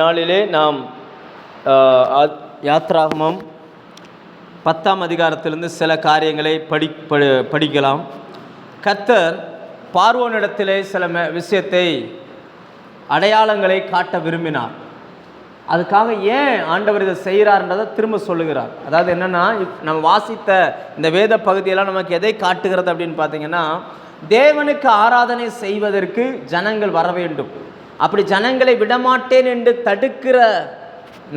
நாளிலே நாம் யாத்ராகமம் 10ஆம் அதிகாரத்திலிருந்து சில காரியங்களை படிக்கலாம். கர்த்தர் பார்வோனிடத்திலே சில விஷயத்தை அடையாளங்களை காட்ட விரும்பினார். அதுக்காக ஏன் ஆண்டவர் இதை செய்கிறார்ன்றதை திரும்ப சொல்லுகிறார். அதாவது என்னென்னா, நம்ம வாசித்த இந்த வேத பகுதியெல்லாம் நமக்கு எதை காட்டுகிறது அப்படின்னு பார்த்தீங்கன்னா, தேவனுக்கு ஆராதனை செய்வதற்கு ஜனங்கள் வர வேண்டும். அப்படி ஜனங்களை விடமாட்டேன் என்று தடுக்கிற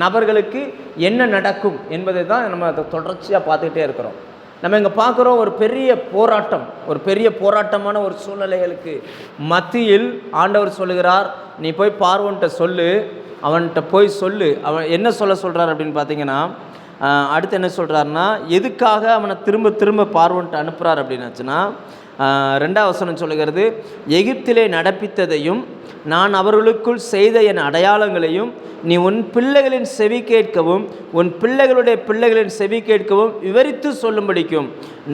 நபர்களுக்கு என்ன நடக்கும் என்பதை தான் நம்ம அதை தொடர்ச்சியாக பார்த்துக்கிட்டே இருக்கிறோம். நம்ம இங்கே பார்க்குறோம், ஒரு பெரிய போராட்டமான ஒரு சூழ்நிலைகளுக்கு மத்தியில் ஆண்டவர் சொல்லுகிறார், நீ போய் பார்வோன்ட்ட சொல்லு, அவன்கிட்ட போய் சொல்லு. அவன் என்ன சொல்கிறார் அப்படின்னு பார்த்தீங்கன்னா, அடுத்து என்ன சொல்கிறாருன்னா, எதுக்காக அவனை திரும்ப பார்வோன்ட்டு அனுப்புகிறார் அப்படின்னாச்சுன்னா, 2ஆம் வசனம் சொல்லுகிறது, எகிப்திலே நடப்பித்ததையும் நான் அவர்களுக்குள் செய்த என் அடையாளங்களையும் நீ உன் பிள்ளைகளின் செவி கேட்கவும் உன் பிள்ளைகளுடைய பிள்ளைகளின் செவி கேட்கவும் விவரித்து சொல்லும்படிக்கும்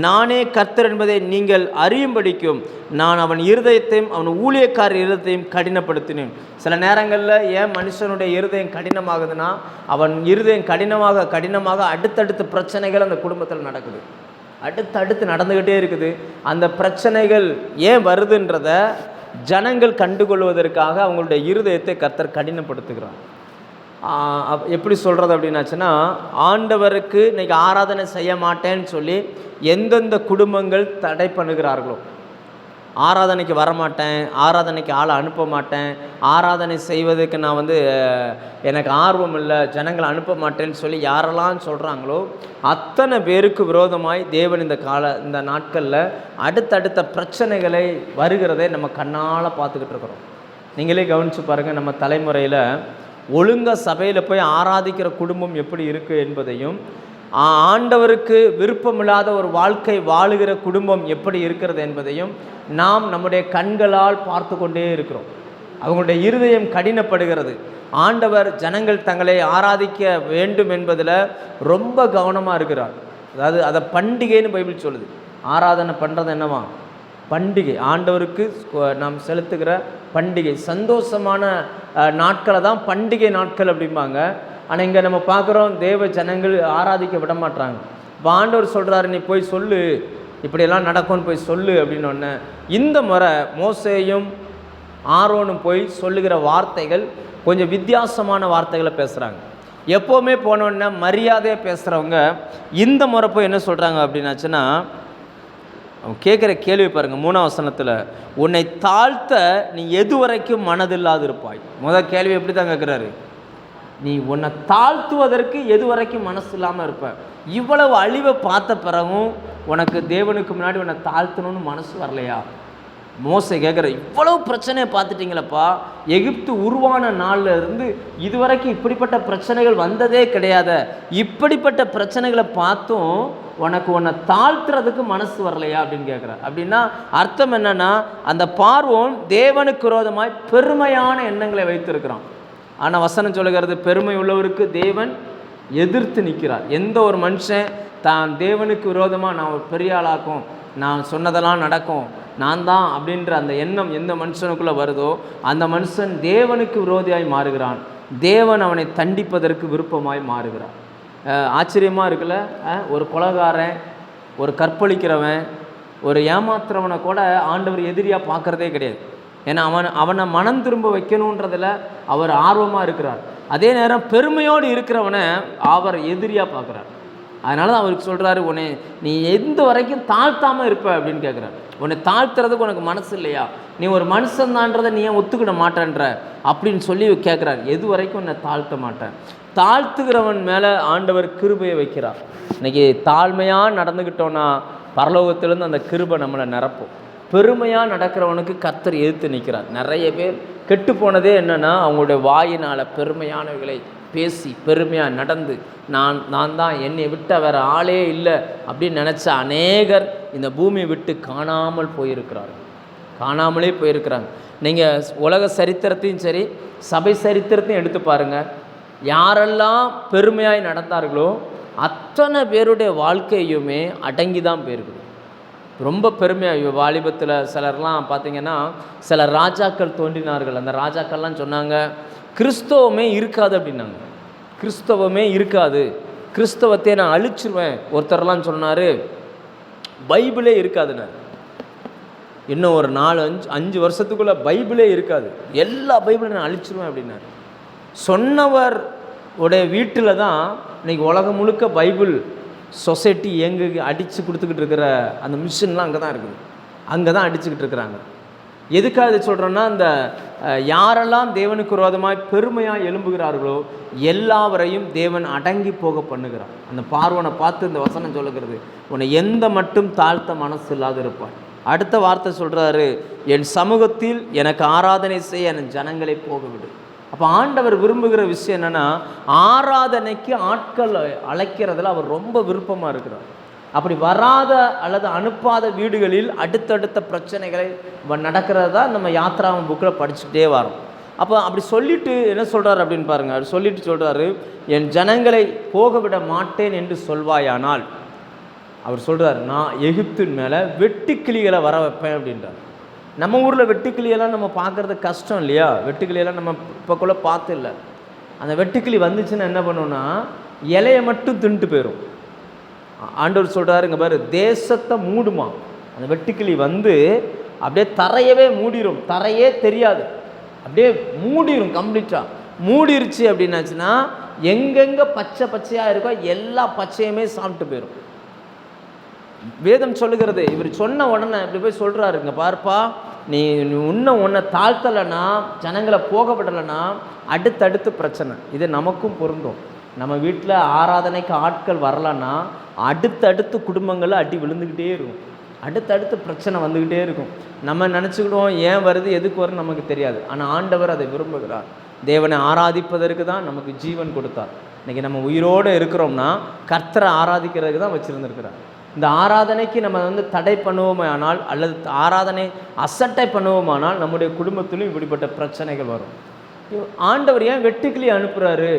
நானே கர்த்தர் என்பதை நீங்கள் அறியும்படிக்கும் நான் அவன் இருதயத்தையும் அவன் ஊழியக்கார இருதயத்தையும் கடினப்படுத்தினேன். சில நேரங்களில் ஏன் மனுஷனுடைய இருதயம் கடினமாகுதுன்னா, அவன் இருதயம் கடினமாக அடுத்தடுத்த பிரச்சனைகள் அந்த குடும்பத்தில் நடக்குது, அடுத்தடுத்து நடந்துக்கிட்டே இருக்குது. அந்த பிரச்சனைகள் ஏன் வருதுன்றத ஜனங்கள் கண்டுகொள்வதற்காக அவங்களுடைய இருதயத்தை கர்த்தர் கடினப்படுத்துகிறார். எப்படி சொல்கிறது அப்படின்னாச்சுன்னா, ஆண்டவருக்கு இன்றைக்கி ஆராதனை செய்ய மாட்டேன்னு சொல்லி எந்தெந்த குடும்பங்கள் தடை பண்ணுகிறார்களோ, ஆராதனைக்கு வரமாட்டேன், ஆராதனைக்கு ஆளை அனுப்ப மாட்டேன், ஆராதனை செய்வதற்கு நான் எனக்கு ஆர்வம் இல்லை, ஜனங்களை அனுப்ப மாட்டேன்னு சொல்லி யாரெல்லாம் சொல்கிறாங்களோ அத்தனை பேருக்கு விரோதமாய் தேவன் இந்த நாட்களில் அடுத்தடுத்த பிரச்சனைகளை வருகிறதை நம்ம கண்ணால் பார்த்துக்கிட்டு இருக்கிறோம். நீங்களே கவனித்து பாருங்கள், நம்ம தலைமுறையில் ஒழுங்காக சபையில் போய் ஆராதிக்கிற குடும்பம் எப்படி இருக்குது என்பதையும், ஆண்டவருக்கு விருப்பமில்லாத ஒரு வாழ்க்கை வாழுகிற குடும்பம் எப்படி இருக்கிறது என்பதையும் நாம் நம்முடைய கண்களால் பார்த்து கொண்டே இருக்கிறோம். அவங்களுடைய இருதயம் கடினப்படுகிறது. ஆண்டவர் ஜனங்கள் தங்களை ஆராதிக்க வேண்டும் என்பதில் ரொம்ப கவனமாக இருக்கிறார். அதாவது அதை பண்டிகைன்னு பைபிள் சொல்லுது. ஆராதனை பண்ணுறது என்னவா? பண்டிகை, ஆண்டவருக்கு நாம் செலுத்துகிற பண்டிகை, சந்தோஷமான நாட்களை தான் பண்டிகை நாட்கள் அப்படிம்பாங்க. ஆனால் இங்கே நம்ம பார்க்குறோம், தேவ ஜனங்கள் ஆராதிக்க விட மாட்டாங்க. இப்போ ஆண்டவர் சொல்கிறாரு, நீ போய் சொல்லு, இப்படியெல்லாம் நடக்கும்னு போய் சொல்லு அப்படின்னொன்னே, இந்த முறை மோசேயும் ஆரோனும் போய் சொல்லுகிற வார்த்தைகள் கொஞ்சம் வித்தியாசமான வார்த்தைகளை பேசுகிறாங்க. எப்போவுமே போனோடனே மரியாதையாக பேசுகிறவங்க இந்த முறை போய் என்ன சொல்கிறாங்க அப்படின்னாச்சுன்னா, கேட்குற கேள்வி பாருங்கள், 3ஆம் வசனத்தில், உன்னை தாழ்த்த நீ எது வரைக்கும் மனதில்லாது இருப்பாய். முதல் கேள்வி எப்படி தான் கேட்குறாரு, நீ உன்னை தாழ்த்துவதற்கு எது வரைக்கும் மனசு இல்லாமல் இருப்ப? இவ்வளவு அழிவை பார்த்த பிறகும் உனக்கு தேவனுக்கு முன்னாடி உன்னை தாழ்த்தணும்னு மனசு வரலையா? மோசே கேட்குற, இவ்வளவு பிரச்சனையை பார்த்துட்டிங்களப்பா, எகிப்து உருவான நாளில் இருந்து இதுவரைக்கும் இப்படிப்பட்ட பிரச்சனைகள் வந்ததே கிடையாத, இப்படிப்பட்ட பிரச்சனைகளை பார்த்தும் உனக்கு உன்னை தாழ்த்துறதுக்கு மனசு வரலையா அப்படின்னு கேட்குற. அப்படின்னா அர்த்தம் என்னன்னா, அந்த பார்வோன் தேவனுக்கு விரோதமாய் பெருமையான எண்ணங்களை வைத்திருக்கிறான். ஆனால் வசனம் சொல்லுகிறது, பெருமை உள்ளவருக்கு தேவன் எதிர்த்து நிற்கிறார். எந்த ஒரு மனுஷன் தான் தேவனுக்கு விரோதமாக நான் ஒரு பெரிய ஆளாக்கும், நான் சொன்னதெல்லாம் நடக்கும், நான் தான் அப்படின்ற அந்த எண்ணம் எந்த மனுஷனுக்குள்ளே வருதோ அந்த மனுஷன் தேவனுக்கு விரோதியாய் மாறுகிறான். தேவன் அவனை தண்டிப்பதற்கு விருப்பமாய் மாறுகிறான். ஆச்சரியமாக இருக்குல்ல? ஒரு கொலைகாரன், ஒரு கற்பழிக்கிறவன், ஒரு ஏமாத்துறவனை கூட ஆண்டவர் எதிரியாக பார்க்குறதே கிடையாது. ஏன்னா அவனை மனம் திரும்ப வைக்கணுன்றதில் அவர் ஆர்வமாக இருக்கிறார். அதே நேரம் பெருமையோடு இருக்கிறவனை அவர் எதிரியாக பார்க்குறார். அதனால தான் அவருக்கு சொல்கிறாரு, உன்னை நீ எந்த வரைக்கும் தாழ்த்தாமல் இருப்ப அப்படின்னு கேட்குறாரு. உன்னை தாழ்த்துறதுக்கு உனக்கு மனசு இல்லையா? நீ ஒரு மனுஷன்தான்றதை நீ ஏன் ஒத்துக்கிட மாட்டேன்ற அப்படின்னு சொல்லி கேட்குறாரு. எது வரைக்கும் உன்னை தாழ்த்த மாட்டேன். தாழ்த்துகிறவன் மேலே ஆண்டவர் கிருபையை வைக்கிறார். இன்றைக்கி தாழ்மையாக நடந்துக்கிட்டோன்னா பரலோகத்திலேருந்து அந்த கிருபை நம்மளை நிரப்பும். பெருமையாக நடக்கிறவனுக்கு கர்த்தர் எதிர்த்து நிற்கிறார். நிறைய பேர் கெட்டு போனதே என்னென்னா, அவங்களுடைய வாயினால் பெருமையானவைகளை பேசி பெருமையாக நடந்து நான் தான், என்னை விட்ட வேறு ஆளே இல்லை அப்படின்னு நினச்ச அநேகர் இந்த பூமியை விட்டு காணாமலே போயிருக்கிறாங்க. நீங்கள் உலக சரித்திரத்தையும் சரி சபை சரித்திரத்தையும் எடுத்து பாருங்கள். யாரெல்லாம் பெருமையாய் நடந்தார்களோ அத்தனை பேருடைய வாழ்க்கையுமே அடங்கி தான் போயிருக்குது. ரொம்ப பெருமையாக வாலிபத்தில் சிலர்லாம் பார்த்திங்கன்னா, சில ராஜாக்கள் தோன்றினார்கள். அந்த ராஜாக்கள்லாம் சொன்னாங்க, கிறிஸ்தவமே இருக்காது அப்படின்னாங்க. கிறிஸ்தவமே இருக்காது, கிறிஸ்தவத்தை நான் அழிச்சிருவேன். ஒருத்தரெல்லாம் சொன்னார் பைபிளே இருக்காதுன்னாரு. இன்னும் ஒரு 4-5 வருஷத்துக்குள்ளே பைபிளே இருக்காது, எல்லா பைபிளையும் நான் அழிச்சிருவேன் அப்படின்னாரு. சொன்னவர் உடைய வீட்டில் தான் இன்றைக்கி உலகம் முழுக்க பைபிள் சொசைட்டி அடித்து கொடுத்துக்கிட்டு இருக்கிற அந்த மிஷின்லாம் அங்கே தான் இருக்குது, அங்கே தான் அடிச்சுக்கிட்டு இருக்கிறாங்க. எதுக்காக இதை சொல்கிறோன்னா, அந்த யாரெல்லாம் தேவனுக்கு விரோதமாய் பெருமையாக எழும்புகிறார்களோ எல்லாவரையும் தேவன் அடங்கி போக பண்ணுகிறார். அந்த பார்வனை பார்த்து இந்த வசனம் சொல்லுகிறது, உன்னை எந்த மட்டும் தாழ்த்த மனசு இல்லாது இருப்பார். அடுத்த வார்த்தை சொல்கிறாரு, என் சமூகத்தில் எனக்கு ஆராதனை செய்ய என் ஜனங்களை போக விடு. அப்போ ஆண்டவர் விரும்புகிற விஷயம் என்னென்னா, ஆராதனைக்கு ஆட்கள் அழைக்கிறதுல அவர் ரொம்ப விருப்பமாக இருக்கிறார். அப்படி வராத அல்லது அனுப்பாத வீடுகளில் அடுத்தடுத்த பிரச்சனைகளை நடக்கிறது தான் நம்ம யாத்ராம புக்கில் படிச்சுக்கிட்டே வரோம். அப்போ அப்படி சொல்லிட்டு என்ன சொல்கிறார் அப்படின்னு பாருங்கள். அப்படி சொல்லிட்டு சொல்கிறாரு, என் ஜனங்களை போக விட மாட்டேன் என்று சொல்வாயானால், அவர் சொல்கிறார், நான் எகிப்தின் மேலே வெட்டுக்கிளிகளை வர வைப்பேன் அப்படின்றார். நம்ம ஊரில் வெட்டுக்கிளியெல்லாம் நம்ம பார்க்குறது கஷ்டம் இல்லையா? வெட்டுக்கிளியெல்லாம் நம்ம இப்போக்குள்ளே பார்த்து இல்லை. அந்த வெட்டுக்கிளி வந்துச்சுன்னா என்ன பண்ணுன்னா, இலையை மட்டும் தின்ட்டு போயிடும். ஆண்டவர் சொல்கிறாரு, இங்கே பாரு, தேசத்தை மூடுமா. அந்த வெட்டுக்கிளி வந்து அப்படியே தரையவே மூடிடும், தரையே தெரியாது, அப்படியே மூடிடும் கம்ப்ளீட்டாக. மூடிருச்சு அப்படின்னாச்சுன்னா எங்கெங்கே பச்சை பச்சையாக இருக்கோ எல்லா பச்சையுமே சாப்பிட்டு போயிடும். வேதம் சொல்லுகிறது, இவர் சொன்ன உடனே இப்படி போய் சொல்கிறாரு, இங்கே பார்ப்பா, நீ இன்னும் உன்னை தாழ்த்தலைன்னா, ஜனங்களை போக விடலைன்னா அடுத்தடுத்து பிரச்சனை. இது நமக்கும் பொருந்தும். நம்ம வீட்டில் ஆராதனைக்கு ஆட்கள் வரலன்னா அடுத்தடுத்து குடும்பங்களில் அடி விழுந்துக்கிட்டே இருக்கும், அடுத்தடுத்து பிரச்சனை வந்துக்கிட்டே இருக்கும். நம்ம நினச்சிக்கிடுவோம் ஏன் வருது எதுக்கு வரும்னு நமக்கு தெரியாது. ஆனால் ஆண்டவர் அதை விரும்புகிறார். தேவனை ஆராதிப்பதற்கு தான் நமக்கு ஜீவன் கொடுத்தார். இன்றைக்கி நம்ம உயிரோடு இருக்கிறோம்னா கர்த்தரை ஆராதிக்கிறதுக்கு தான் வச்சுருந்துருக்கிறார். இந்த ஆராதனைக்கு நம்ம தடை பண்ணுவோமானால் அல்லது ஆராதனை அசட்டை பண்ணுவோமானால் நம்முடைய குடும்பத்திலும் இப்படிப்பட்ட பிரச்சனைகள் வரும். ஆண்டவர் ஏன் வெட்டுக்கிளி அனுப்புகிறாரு?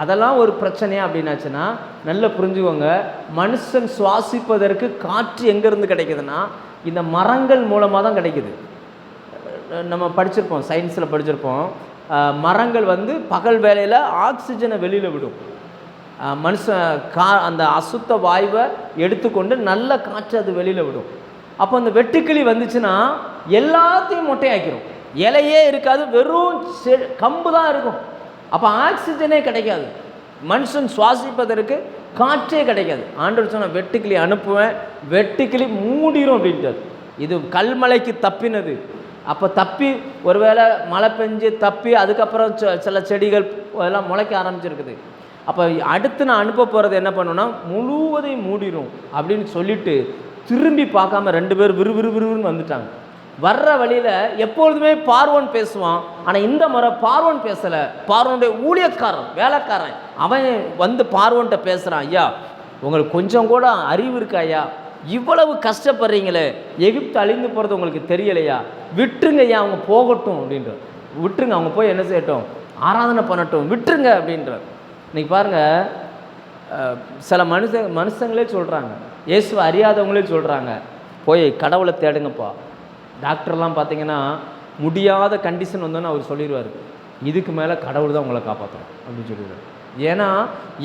அதெல்லாம் ஒரு பிரச்சனையா அப்படின்னாச்சுன்னா நல்லா புரிஞ்சுக்கோங்க. மனுஷன் சுவாசிப்பதற்கு காற்று எங்கேருந்து கிடைக்குதுன்னா இந்த மரங்கள் மூலமாக தான் கிடைக்குது. நம்ம படிச்சிருப்போம், சயின்ஸில் படிச்சிருப்போம், மரங்கள் பகல் வேளையில் ஆக்சிஜனை வெளியில் விடும். மனுஷன் அந்த அசுத்த வாயுவை எடுத்துக்கொண்டு நல்ல காற்று அது வெளியில் விடும். அப்போ அந்த வெட்டுக்கிளி வந்துச்சுன்னா எல்லாத்தையும் மொட்டையாக்கிடும், இலையே இருக்காது, வெறும் கம்பு தான் இருக்கும். அப்போ ஆக்சிஜனே கிடைக்காது, மனுஷன் சுவாசிப்பதற்கு காற்றே கிடைக்காது. ஆண்டவர் சொன்ன வெட்டுக்கிளி அனுப்புவேன், வெட்டுக்கிளி மூடிடும் அப்படின்ட்டார். இது கல்மலைக்கு தப்பினது. அப்போ தப்பி ஒருவேளை மழை பெஞ்சு தப்பி அதுக்கப்புறம் சில செடிகள் அதெல்லாம் முளைக்க ஆரம்பிச்சிருக்குது. அப்போ அடுத்து நான் அனுப்ப போகிறது என்ன பண்ணுன்னா முழுவதையும் மூடிடும் அப்படின்னு சொல்லிட்டு திரும்பி பார்க்காம 2 பேர் விறுவிறுன்னு வந்துட்டாங்க. வர்ற வழியில் எப்பொழுதுமே பார்வோன் பேசுவான், ஆனால் இந்த முறை பார்வோன் பேசலை. பார்வோனுடைய ஊழியக்காரன் வேலைக்காரன் அவன் பார்வோன்கிட்ட பேசுகிறான், ஐயா உங்களுக்கு கொஞ்சம் கூட அறிவு இருக்கா ஐயா? இவ்வளவு கஷ்டப்படுறீங்களே, எகிப்து அழிந்து போகிறது உங்களுக்கு தெரியலையா? விட்டுருங்க ஐயா, அவங்க போகட்டும் அப்படின்ற. விட்டுருங்க, அவங்க போய் என்ன செய்யட்டும், ஆராதனை பண்ணட்டும், விட்டுருங்க அப்படின்றார். இன்றைக்கி பாருங்கள், சில மனுஷங்களே சொல்கிறாங்க, இயேசுவை அறியாதவங்களே சொல்கிறாங்க, போய் கடவுளை தேடுங்கப்பா. டாக்டர்லாம் பார்த்தீங்கன்னா முடியாத கண்டிஷன் வந்தோன்னு அவர் சொல்லிடுவார், இதுக்கு மேலே கடவுள் தான் உங்களை காப்பாற்றணும் அப்படின்னு சொல்லிடுவார். ஏன்னா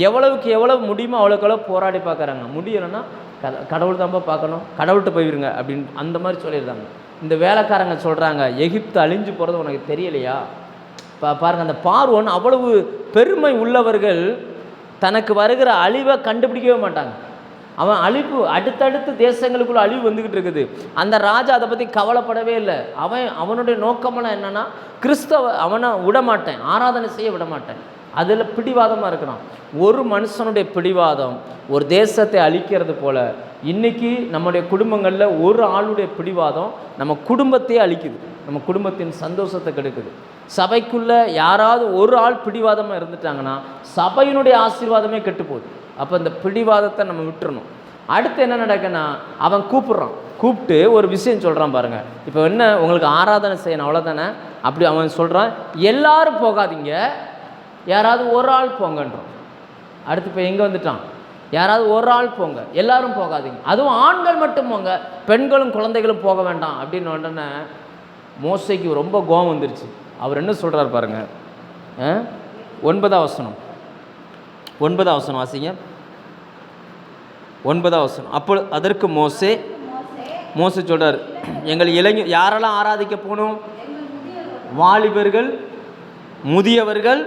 எவ்வளவுக்கு எவ்வளவு முடியுமோ அவ்வளோக்கு எவ்வளோ போராடி பார்க்குறாங்க. முடியலைன்னா கடவுள் தான்ப்பா பார்க்கணும், கடவுள்கிட்ட போயிடுங்க அப்படின்னு அந்த மாதிரி சொல்லிடுறாங்க. இந்த வேலைக்காரங்க சொல்கிறாங்க, எகிப்து அழிஞ்சு போகிறது உனக்கு தெரியலையா? பாருங்கள், அந்த பார்வோன் அவ்வளவு பெருமை உள்ளவர்கள் தனக்கு வருகிற அழிவை கண்டுபிடிக்கவே மாட்டாங்க. அவன் அழிவு அடுத்தடுத்து தேசங்களுக்குள்ள அழிவு வந்துக்கிட்டு இருக்குது. அந்த ராஜா அதை பற்றி கவலைப்படவே இல்லை. அவனுடைய நோக்கமெல்லாம் என்னென்னா அவனை விடமாட்டேன், ஆராதனை செய்ய விடமாட்டேன், அதில் பிடிவாதமாக இருக்கிறான். ஒரு மனுஷனுடைய பிடிவாதம் ஒரு தேசத்தை அழிக்கிறது போல் இன்றைக்கி நம்முடைய குடும்பங்களில் ஒரு ஆளுடைய பிடிவாதம் நம்ம குடும்பத்தையே அழிக்குது, நம்ம குடும்பத்தின் சந்தோஷத்தை கெடுக்குது. சபைக்குள்ளே யாராவது ஒரு ஆள் பிடிவாதமாக இருந்துட்டாங்கன்னா சபையினுடைய ஆசீர்வாதமே கெட்டு போகுது. அப்போ இந்த பிடிவாதத்தை நம்ம விட்டுறணும். அடுத்து என்ன நடக்குன்னா, அவன் கூப்பிட்டு ஒரு விஷயம் சொல்கிறான் பாருங்கள். இப்போ என்ன, உங்களுக்கு ஆராதனை செய்யணும் அவ்வளோதானே, அப்படி அவன் சொல்கிறான், எல்லாரும் போகாதீங்க, யாராவது ஒரு ஆள் போங்கன்றோம். அடுத்து இப்போ எங்கே வந்துட்டான், யாராவது ஒரு ஆள் போங்க, எல்லாரும் போகாதீங்க, அதுவும் ஆண்கள் மட்டும் போங்க, பெண்களும் குழந்தைகளும் போக வேண்டாம் அப்படின்னு உடனே மோசைக்கு ரொம்ப கோபம் வந்துருச்சு. அவர் என்ன சொல்கிறார் பாருங்கள், 9ஆம் வசனம், 9ஆம் வசனம் வாசிங்க. 9ஆம் வசனம். அப்போ அதற்கு மோசே சொல்கிறார், எங்கள் இளைஞர் யாரெல்லாம் ஆராதிக்க போகணும்? வாலிபர்கள், முதியவர்கள்,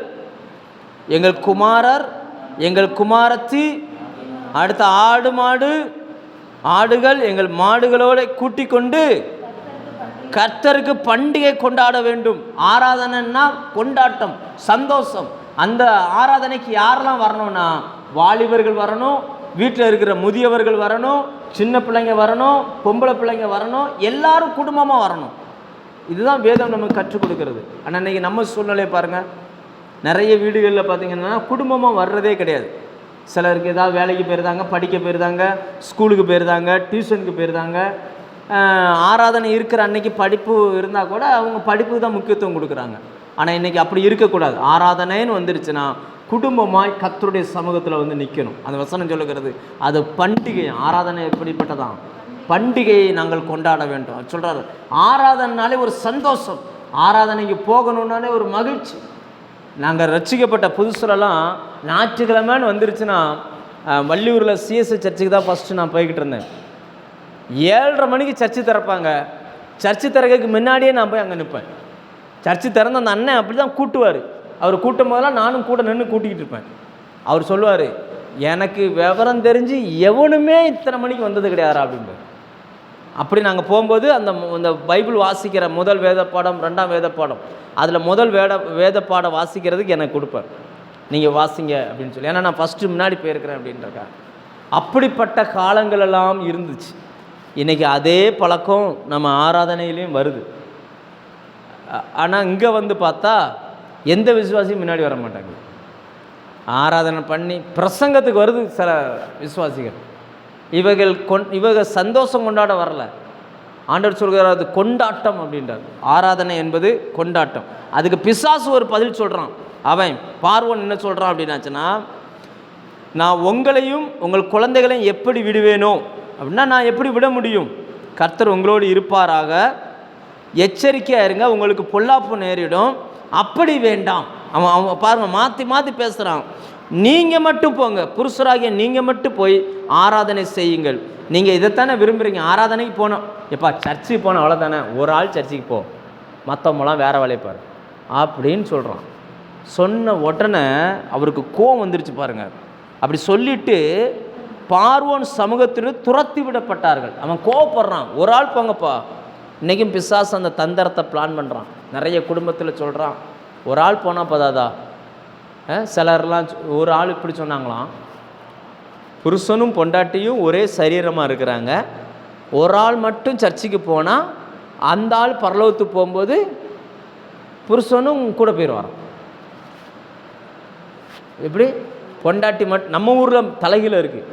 எங்கள் குமாரர், எங்கள் குமாரத்தி, அடுத்த ஆடுகள் எங்கள் மாடுகளோடு கூட்டிக் கொண்டு கர்த்தருக்கு பண்டிகை கொண்டாட வேண்டும். ஆராதனைன்னா கொண்டாட்டம், சந்தோஷம். அந்த ஆராதனைக்கு யாரெல்லாம் வரணும்னா வாலிபர்கள் வரணும், வீட்டில் இருக்கிற முதியவர்கள் வரணும், சின்ன பிள்ளைங்க வரணும், பொம்பளை பிள்ளைங்க வரணும், எல்லாரும் குடும்பமாக வரணும். இதுதான் வேதம் நமக்கு கற்றுக் கொடுக்கறது. ஆனால் இன்றைக்கி நம்ம சூழ்நிலையை பாருங்கள், நிறைய வீடுகளில் பார்த்திங்கன்னா குடும்பமாக வர்றதே கிடையாது. சிலருக்கு ஏதாவது வேலைக்கு போயிருந்தாங்க, படிக்க போயிருந்தாங்க, ஸ்கூலுக்கு போயிருந்தாங்க, டியூஷனுக்கு போயிருந்தாங்க. ஆராதனை இருக்கிற அன்னைக்கு படிப்பு இருந்தால் கூட அவங்க படிப்புக்கு தான் முக்கியத்துவம் கொடுக்குறாங்க. ஆனால் இன்றைக்கி அப்படி இருக்கக்கூடாது. ஆராதனைன்னு வந்துருச்சுன்னா குடும்பமாய் கர்த்தருடைய சமூகத்தில் வந்து நிற்கணும். அந்த வசனம் சொல்லுகிறது அது பண்டிகை. ஆராதனை எப்படிப்பட்டதான்? பண்டிகையை நாங்கள் கொண்டாட வேண்டும் சொல்கிறாரு. ஆராதனைனாலே ஒரு சந்தோஷம், ஆராதனைக்கு போகணுன்னாலே ஒரு மகிழ்ச்சி. நாங்கள் ரட்சிக்கப்பட்ட புதுசுலலாம் ஞாயிற்றுக்கிழமைன்னு வந்துருச்சுன்னா வள்ளியூரில் சிஎஸ்ஐ சர்ச்சுக்கு தான் ஃபஸ்ட்டு நான் போய்கிட்டு இருந்தேன். 7:30 மணிக்கு சர்ச்சு திறப்பாங்க. சர்ச்சு திறக்கிறதுக்கு முன்னாடியே நான் போய் அங்கே நிற்பேன். சர்ச்சு திறந்த அந்த அண்ணன் அப்படி தான் கூட்டுவார். அவர் கூட்டும் போதெல்லாம் நானும் கூட நின்று கூட்டிக்கிட்டு இருப்பேன். அவர் சொல்லுவார், எனக்கு விவரம் தெரிஞ்சு எவனுமே இத்தனை மணிக்கு வந்தது கிடையாதா அப்படின்பார். அப்படி நாங்கள் போகும்போது அந்த பைபிள் வாசிக்கிற முதல் வேத பாடம், 2ஆம் வேத பாடம், அதில் முதல் வேத பாடம் வாசிக்கிறதுக்கு எனக்கு கொடுப்பார். நீங்கள் வாசிங்க அப்படின்னு சொல்லி. ஏன்னா நான் ஃபஸ்ட்டு முன்னாடி போயிருக்கிறேன் அப்படின்றக்கா. அப்படிப்பட்ட காலங்களெல்லாம் இருந்துச்சு. இன்றைக்கி அதே பழக்கம் நம்ம ஆராதனையிலையும் வருது. ஆனால் இங்கே வந்து பார்த்தா எந்த விசுவாசியும் முன்னாடி வர மாட்டாங்க. ஆராதனை பண்ணி பிரசங்கத்துக்கு வருது சில விசுவாசிகள். இவர்கள் சந்தோஷம் கொண்டாட வரல. ஆண்டவர் சொல்கிறார் அது கொண்டாட்டம் அப்படின்றார். ஆராதனை என்பது கொண்டாட்டம். அதுக்கு பிசாசு ஒரு பதில் சொல்கிறான். அவன் பார்வோன் என்ன சொல்கிறான் அப்படின்னாச்சுன்னா, நான் உங்களையும் உங்கள் குழந்தைகளையும் எப்படி விடுவேனோ அப்படின்னா, நான் எப்படி விட முடியும்? கர்த்தர் உங்களோடு இருப்பாராக, எச்சரிக்கையாக இருங்க, உங்களுக்கு பொல்லாப்பு நேரிடும், அப்படி வேண்டாம். அவன் பாருங்கள் மாற்றி மாற்றி பேசுகிறான். நீங்கள் மட்டும் போங்க, புருஷராகிய நீங்கள் மட்டும் போய் ஆராதனை செய்யுங்கள். நீங்கள் இதைத்தானே விரும்புகிறீங்க. ஆராதனைக்கு போனோம், எப்பா சர்ச்சுக்கு போனோம், அவ்வளோதானே, ஒரு ஆள் சர்ச்சுக்கு போ, மற்றவங்களாம் வேறு வேலைப்பார் அப்படின்னு சொல்கிறான். சொன்ன உடனே அவருக்கு கோவம் வந்துருச்சு பாருங்கள். அப்படி சொல்லிவிட்டு பார்வோன் சமூகத்திலிருந்து துரத்தி விடப்பட்டார்கள். அவன் கோவப்படுறான். ஒரு ஆள் போங்கப்பா. இன்றைக்கும் பிசாசு அந்த தந்திரத்தை பிளான் பண்ணுறான். நிறைய குடும்பத்தில் சொல்கிறான், ஒரு ஆள் போனால் பதாதா. சிலர்லாம் ஒரு ஆள் இப்படி சொன்னாங்களாம், புருஷனும் பொண்டாட்டியும் ஒரே சரீரமாக இருக்கிறாங்க, ஒரு ஆள் மட்டும் சர்ச்சுக்கு போனால் அந்த ஆள் பரலோகத்துக்கு போகும்போது புருஷனும் கூட போயிடுவாராம். எப்படி? பொண்டாட்டி மட்டும். நம்ம ஊரில் தலைகீழ இருக்குது.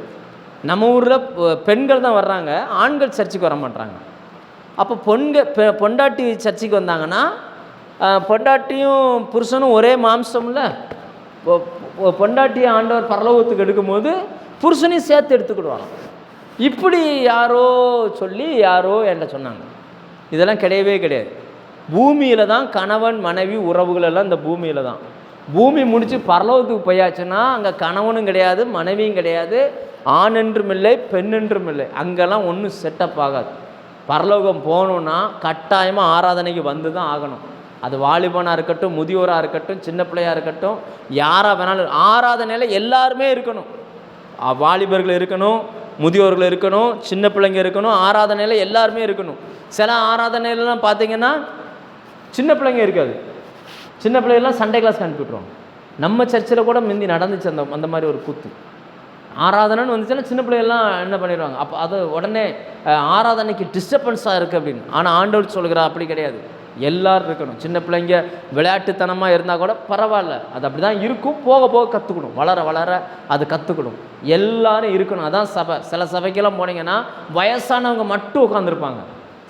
நம்ம ஊரில் பெண்கள் தான் வர்றாங்க, ஆண்கள் சர்ச்சுக்கு வர மாட்டாங்க. அப்போ பொண்டாட்டி சர்ச்சுக்கு வந்தாங்கன்னா பொண்டாட்டியும் புருஷனும் ஒரே மாம்சம்ல, பொண்டாட்டியை ஆண்டவர் பரலோகத்துக்கு எடுக்கும்போது புருஷனையும் சேர்த்து எடுத்துக்கிடுவாங்க. இப்படி யாரோ சொல்லி யாரோ என்கிட்ட சொன்னாங்க. இதெல்லாம் கிடையவே கிடையாது. பூமியில் தான் கணவன் மனைவி உறவுகளெல்லாம் இந்த பூமியில் தான். பூமி முடித்து பரலோகத்துக்கு போயாச்சுன்னா அங்கே கணவனும் கிடையாது, மனைவியும் கிடையாது, ஆண் என்றும் இல்லை, பெண் என்றும் இல்லை. அங்கெல்லாம் ஒன்றும் செட்டப் ஆகாது. பரலோகம் போகணுன்னா கட்டாயமாக ஆராதனைக்கு வந்து தான் ஆகணும். அது வாலிபனாக இருக்கட்டும், முதியோராக இருக்கட்டும், சின்ன பிள்ளையாக இருக்கட்டும், யாராக வேணாலும் ஆராதனையில் எல்லாருமே இருக்கணும். வாலிபர்கள் இருக்கணும், முதியோர்கள் இருக்கணும், சின்ன பிள்ளைங்க இருக்கணும், ஆராதனையில் எல்லாருமே இருக்கணும். சில ஆராதனையிலலாம் பார்த்திங்கன்னா சின்ன பிள்ளைங்க இருக்காது. சின்ன பிள்ளைகள்லாம் சண்டே கிளாஸ்க்கு அனுப்பிவிட்ருவோம். நம்ம சர்ச்சில் கூட முந்தி நடந்துச்சு அந்த மாதிரி ஒரு கூத்து. ஆராதனைன்னு வந்துச்சுன்னா சின்ன பிள்ளைகள்லாம் என்ன பண்ணிடுவாங்க, அப்போ அது உடனே ஆராதனைக்கு டிஸ்டர்பன்ஸாக இருக்குது அப்படின்னு. ஆனால் ஆண்டவர் சொல்கிறா அப்படி கிடையாது, எல்லோரும் இருக்கணும். சின்ன பிள்ளைங்க விளையாட்டுத்தனமாக இருந்தால் கூட பரவாயில்ல, அது அப்படி தான் இருக்கும். போக போக கற்றுக்கணும், வளர வளர அது கற்றுக்கணும். எல்லோரும் இருக்கணும். அதான் சபை. சில சபைக்கெல்லாம் போனீங்கன்னா வயசானவங்க மட்டும் உட்காந்துருப்பாங்க.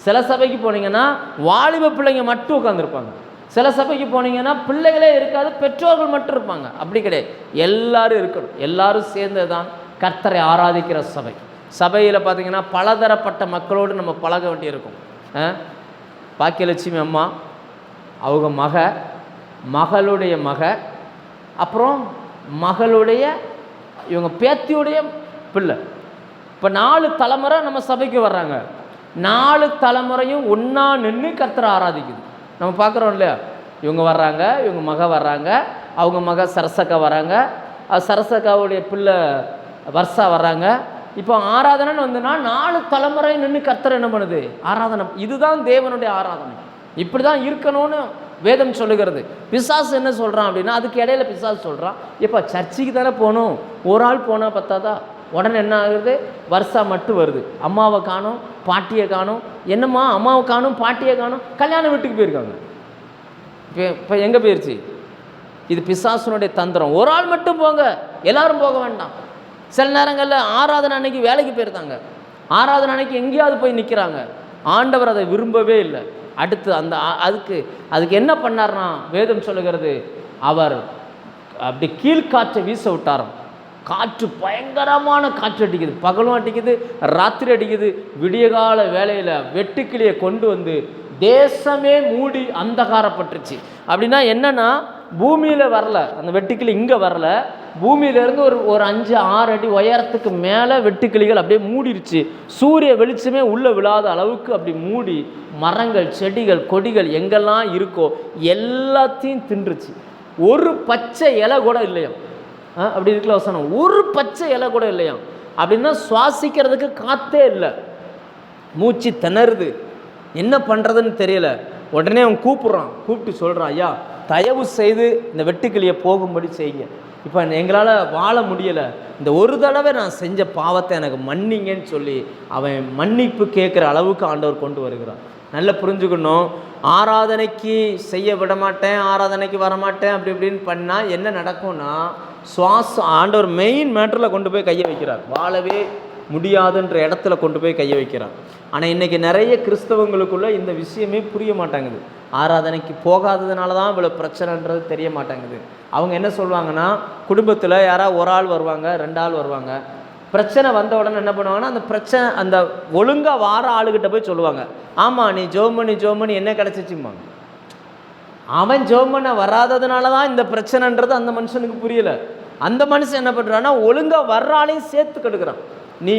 சில சபைக்கு போனீங்கன்னா வாலிப பிள்ளைங்க மட்டும் உட்காந்துருப்பாங்க. சில சபைக்கு போனீங்கன்னா பிள்ளைகளே இருக்காது, பெற்றோர்கள் மட்டும் இருப்பாங்க. அப்படி கிடையாது, எல்லாரும் இருக்கணும். எல்லாரும் சேர்ந்து தான் கர்த்தரை ஆராதிக்கிற சபை. சபையில் பார்த்திங்கன்னா பலதரப்பட்ட மக்களோடு நம்ம பழக வேண்டியிருக்கும். பாக்கியலட்சுமி அம்மா, அவங்க மக மகளுடைய மக, அப்புறம் மகளுடைய இவங்க பேத்தியுடைய பிள்ளை. இப்போ 4 தலைமுறை நம்ம சபைக்கு வர்றாங்க. 4 தலைமுறையும் ஒன்றா நின்று கர்த்தரை ஆராதிக்குது. நம்ம பார்க்குறோம் இல்லையா? இவங்க வர்றாங்க, இவங்க மக வர்றாங்க, அவங்க மக சரசக்கா வராங்க, சரசக்காவுடைய பிள்ளை வர்ஷா வர்றாங்க. இப்போ ஆராதனைன்னு வந்துன்னா 4 தலைமுறை நின்று கர்த்தரை என்ன பண்ணுது? ஆராதனை. இதுதான் தேவனுடைய ஆராதனை. இப்படி தான் இருக்கணும்னு வேதம் சொல்லுகிறது. பிசாசு என்ன சொல்கிறான் அப்படின்னா, அதுக்கு இடையில பிசாசு சொல்கிறான், இப்போ சர்ச்சுக்கு தானே போகணும், ஒரு ஆள் போனால் பத்தாதா? உடனே என்ன ஆகுது? வருஷா மட்டும் வருது, அம்மாவை காணும், பாட்டியை காணும். என்னம்மா அம்மாவை காணும், பாட்டியை காணும்? கல்யாண வீட்டுக்கு போயிருக்காங்க. இப்போ எங்கே போயிடுச்சு? இது பிசாசுனுடைய தந்திரம். ஒரு ஆள் மட்டும் போங்க, எல்லாரும் போக வேண்டாம். சில நேரங்களில் ஆராதனை அன்னைக்கு வேலைக்கு போயிருந்தாங்க, ஆராதனை அன்னைக்கு எங்கேயாவது போய் நிற்கிறாங்க. ஆண்டவர் அதை விரும்பவே இல்லை. அடுத்து அதுக்கு என்ன பண்ணார்னா, வேதம் சொல்லுகிறது, அவர் அப்படி கீழ்காற்றை வீச விட்டாராம். காற்று பயங்கரமான காற்று அடிக்குது, பகலும் அடிக்குது, ராத்திரி அடிக்குது. விடிய கால வேலையில் வெட்டுக்கிளியை கொண்டு வந்து தேசமே மூடி அந்தகாரப்பட்டுருச்சு. அப்படின்னா என்னன்னா, பூமியில் வரல அந்த வெட்டுக்கிளி, இங்கே வரல, பூமியிலேருந்து ஒரு 5-6 அடி உயரத்துக்கு மேலே வெட்டுக்கிளிகள் அப்படியே மூடிருச்சு. சூரிய வெளிச்சமே உள்ளே விழாத அளவுக்கு அப்படி மூடி மரங்கள், செடிகள், கொடிகள் எங்கெல்லாம் இருக்கோ எல்லாத்தையும் தின்றுச்சு. ஒரு பச்சை இலை கூட இல்லையாம். அப்படி இருக்கல வசனம், ஒரு பச்சை இலை கூட இல்லையாம். அப்படின்னா சுவாசிக்கிறதுக்கு காற்றே இல்லை, மூச்சு திணறுது, என்ன பண்ணுறதுன்னு தெரியல. உடனே அவன் கூப்பிட்டு சொல்கிறான், ஐயா தயவு செய்து இந்த வெட்டுக்கிளியை போகும்படி செய்யுங்க, இப்போ எங்களால் வாழ முடியலை, இந்த ஒரு தடவை நான் செஞ்ச பாவத்தை எனக்கு மன்னிங்கன்னு சொல்லி அவன் மன்னிப்பு கேட்குற அளவுக்கு ஆண்டவர் கொண்டு வருகிறான். நல்லா புரிஞ்சுக்கணும், ஆராதனைக்கு செய்ய விட மாட்டேன், ஆராதனைக்கு வரமாட்டேன் அப்படி இப்படின்னு பண்ணால் என்ன நடக்கும்னா, ஆண்டவர் மெயின் மேட்டரில் கொண்டு போய் கையை வைக்கிறார், வாழவே முடியாதுன்ற இடத்துல கொண்டு போய் கையை வைக்கிறார். ஆனால் இன்றைக்கி நிறைய கிறிஸ்தவங்களுக்குள்ள இந்த விஷயமே புரிய மாட்டாங்குது. ஆராதனைக்கு போகாததுனால தான் இவ்வளோ பிரச்சனைன்றது தெரிய மாட்டேங்குது. அவங்க என்ன சொல்லுவாங்கன்னா, குடும்பத்தில் யாராவது ஒரு ஆள் வருவாங்க, 2 ஆள் வருவாங்க, பிரச்சனை வந்த உடனே என்ன பண்ணுவாங்கன்னா, அந்த பிரச்சனை அந்த ஒழுங்காக வார ஆளுகிட்ட போய் சொல்லுவாங்க, ஆமாம் நீ ஜோமணி என்ன கிடச்சிச்சும்பாங்க. அவன் ஜோமனை வராததுனால தான் இந்த பிரச்சனைன்றது அந்த மனுஷனுக்கு புரியலை. அந்த மனுஷன் என்ன பண்ணுறான்னா, ஒழுங்காக வர்ற ஆளையும் சேர்த்து கெடுக்கிறான். நீ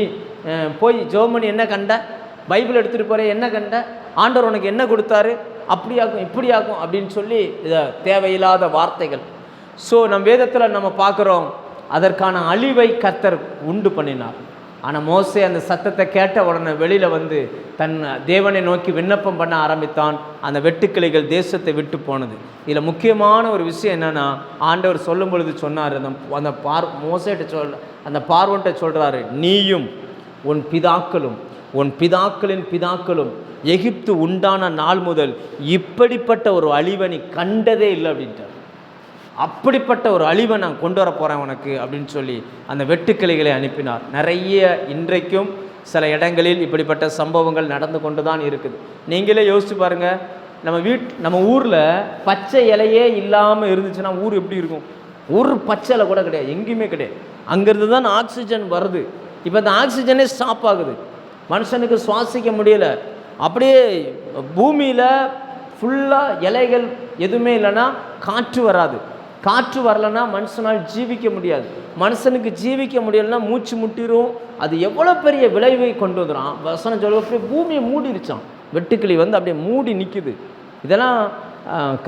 போய் ஜோமணி என்ன கண்ட, பைபிள் எடுத்துகிட்டு போகிற என்ன கண்ட, ஆண்டவர் உனக்கு என்ன கொடுத்தாரு, அப்படியாக்கும் இப்படியாக்கும் அப்படின்னு சொல்லி இதை தேவையில்லாத வார்த்தைகள். ஸோ நம் வேதத்தில் நம்ம பார்க்குறோம், அதற்கான அழிவை கர்த்தர் உண்டு பண்ணினார். ஆனால் மோசே அந்த சத்தத்தை கேட்ட உடனே வெளியில் வந்து தன் தேவனை நோக்கி விண்ணப்பம் பண்ண ஆரம்பித்தான். அந்த வெட்டுக்கிளிகள் தேசத்தை விட்டு போனது. இதில் முக்கியமான ஒரு விஷயம் என்னென்னா, ஆண்டவர் சொல்லும் பொழுது சொன்னார், அந்த அந்த பார்வோன்ட்ட சொல்கிறாரு, நீயும் உன் பிதாக்களின் பிதாக்களும் எகிப்து உண்டான நாள் முதல் இப்படிப்பட்ட ஒரு அழிவை நீ கண்டதே இல்லை அப்படின்ட்டார். அப்படிப்பட்ட ஒரு அழிவை நான் கொண்டு வர போகிறேன் உனக்கு அப்படின்னு சொல்லி அந்த வெட்டுக்கிளிகளை அனுப்பினார். நிறைய இன்றைக்கும் சில இடங்களில் இப்படிப்பட்ட சம்பவங்கள் நடந்து கொண்டு தான் இருக்குது. நீங்களே யோசிச்சு பாருங்கள், நம்ம ஊரில் பச்சை இலையே இல்லாமல் இருந்துச்சுன்னா ஊர் எப்படி இருக்கும்? ஒரு பச்சை இலை கூட கிடையாது, எங்கேயுமே கிடையாது. அங்கேருந்து தான் ஆக்சிஜன் வருது. இப்போ அந்த ஆக்சிஜனே ஸ்டாப் ஆகுது, மனுஷனுக்கு சுவாசிக்க முடியலை. அப்படியே பூமியில் ஃபுல்லாக இலைகள் எதுவுமே இல்லைன்னா காற்று வராது. காற்று வரலைன்னா மனுஷனால் ஜீவிக்க முடியாது. மனுஷனுக்கு ஜீவிக்க முடியலைன்னா மூச்சு முட்டிரும். அது எவ்வளோ பெரிய விளைவை கொண்டு வந்துடும். வசனம் சொல்ல அப்படியே பூமியை மூடிருச்சான். வெட்டுக்கிளி வந்து அப்படியே மூடி நிற்குது. இதெல்லாம்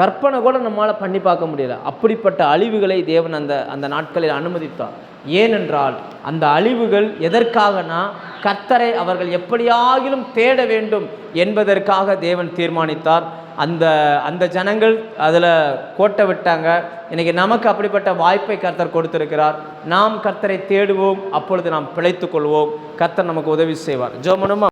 கற்பனை கூட நம்மளால் பண்ணி பார்க்க முடியல. அப்படிப்பட்ட அழிவுகளை தேவன் அந்த நாட்களில் அனுமதித்தார். ஏனென்றால் அந்த அழிவுகள் எதற்காகனா, கர்த்தரை அவர்கள் எப்படியாகிலும் தேட வேண்டும் என்பதற்காக தேவன் தீர்மானித்தார். அந்த ஜனங்கள் அதில் கோட்டை விட்டாங்க. இன்றைக்கி நமக்கு அப்படிப்பட்ட வாய்ப்பை கர்த்தர் கொடுத்திருக்கிறார். நாம் கர்த்தரை தேடுவோம், அப்பொழுது நாம் பிழைத்து கொள்வோம். கர்த்தர் நமக்கு உதவி செய்வார். ஜெபம் பண்ணுமா?